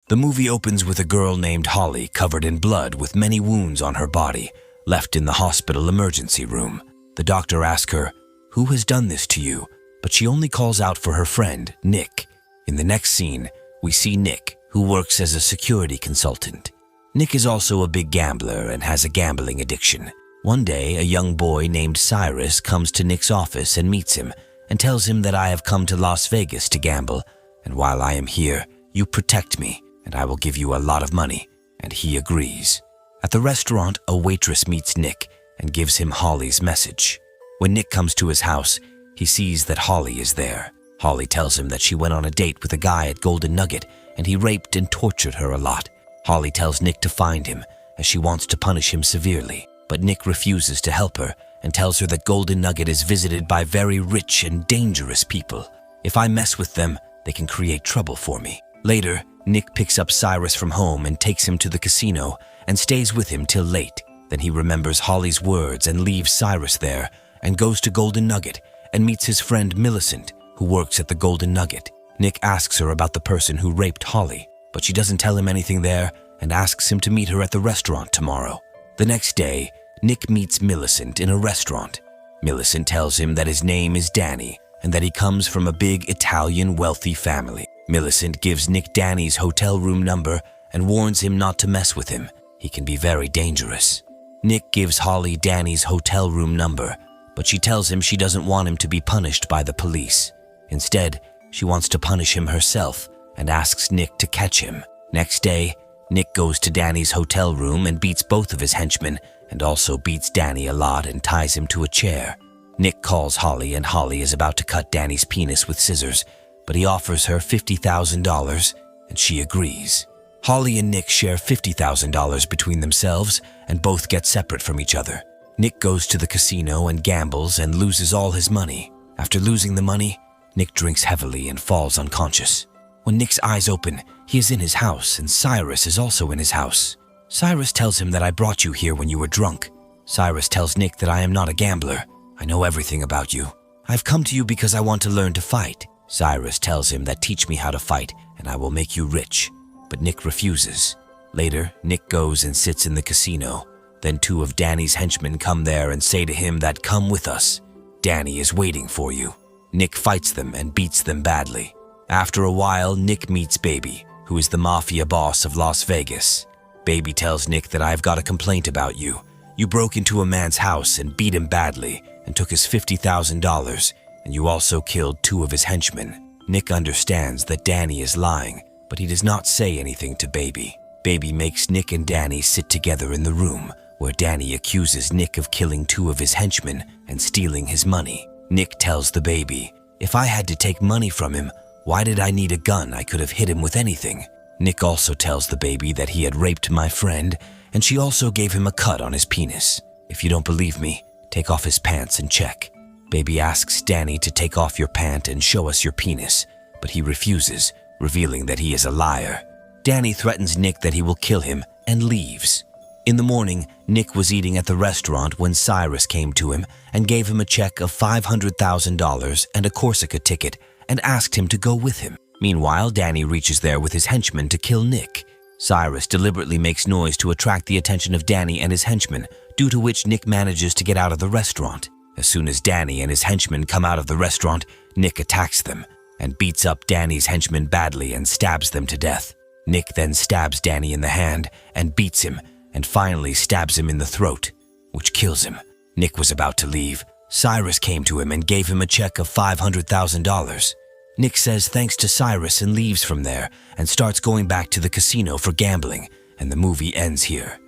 The movie opens with a girl named Holly covered in blood with many wounds on her body, left in the hospital emergency room. The doctor asks her, "Who has done this to you?" But she only calls out for her friend, Nick. In the next scene, we see Nick, who works as a security consultant. Nick is also a big gambler and has a gambling addiction. One day, a young boy named Cyrus comes to Nick's office and meets him and tells him that I have come to Las Vegas to gamble, and while I am here, you protect me and I will give you a lot of money, and he agrees. At the restaurant, a waitress meets Nick and gives him Holly's message. When Nick comes to his house, he sees that Holly is there. Holly tells him that she went on a date with a guy at Golden Nugget and he raped and tortured her a lot. Holly tells Nick to find him as she wants to punish him severely, but Nick refuses to help her and tells her that Golden Nugget is visited by very rich and dangerous people. If I mess with them, they can create trouble for me. Later, Nick picks up Cyrus from home and takes him to the casino and stays with him till late. Then he remembers Holly's words and leaves Cyrus there and goes to Golden Nugget and meets his friend Millicent, who works at the Golden Nugget. Nick asks her about the person who raped Holly, but she doesn't tell him anything there and asks him to meet her at the restaurant tomorrow. The next day, Nick meets Millicent in a restaurant. Millicent tells him that his name is Danny and that he comes from a big Italian wealthy family. Millicent gives Nick Danny's hotel room number and warns him not to mess with him. He can be very dangerous. Nick gives Holly Danny's hotel room number, but she tells him she doesn't want him to be punished by the police. Instead, she wants to punish him herself and asks Nick to catch him. Next day, Nick goes to Danny's hotel room and beats both of his henchmen and also beats Danny a lot and ties him to a chair. Nick calls Holly and Holly is about to cut Danny's penis with scissors, but he offers her $50,000 and she agrees. Holly and Nick share $50,000 between themselves and both get separate from each other. Nick goes to the casino and gambles and loses all his money. After losing the money, Nick drinks heavily and falls unconscious. When Nick's eyes open, he is in his house and Cyrus is also in his house. Cyrus tells him that I brought you here when you were drunk. Cyrus tells Nick that I am not a gambler. I know everything about you. I've come to you because I want to learn to fight. Cyrus tells him that teach me how to fight and I will make you rich. But Nick refuses. Later, Nick goes and sits in the casino. Then two of Danny's henchmen come there and say to him that come with us. Danny is waiting for you. Nick fights them and beats them badly. After a while, Nick meets Baby, who is the mafia boss of Las Vegas. Baby tells Nick that I've got a complaint about you. You broke into a man's house and beat him badly and took his $50,000, and you also killed two of his henchmen. Nick understands that Danny is lying, but he does not say anything to Baby. Baby makes Nick and Danny sit together in the room, where Danny accuses Nick of killing two of his henchmen and stealing his money. Nick tells the Baby, if I had to take money from him, why did I need a gun? I could have hit him with anything. Nick also tells the Baby that he had raped my friend, and she also gave him a cut on his penis. If you don't believe me, take off his pants and check. Baby asks Danny to take off your pant and show us your penis, but he refuses, revealing that he is a liar. Danny threatens Nick that he will kill him and leaves. In the morning, Nick was eating at the restaurant when Cyrus came to him and gave him a check of $500,000 and a Corsica ticket and asked him to go with him. Meanwhile, Danny reaches there with his henchmen to kill Nick. Cyrus deliberately makes noise to attract the attention of Danny and his henchmen, due to which Nick manages to get out of the restaurant. As soon as Danny and his henchmen come out of the restaurant, Nick attacks them and beats up Danny's henchmen badly and stabs them to death. Nick then stabs Danny in the hand and beats him and finally stabs him in the throat, which kills him. Nick was about to leave. Cyrus came to him and gave him a check of $500,000. Nick says thanks to Cyrus and leaves from there and starts going back to the casino for gambling, and the movie ends here.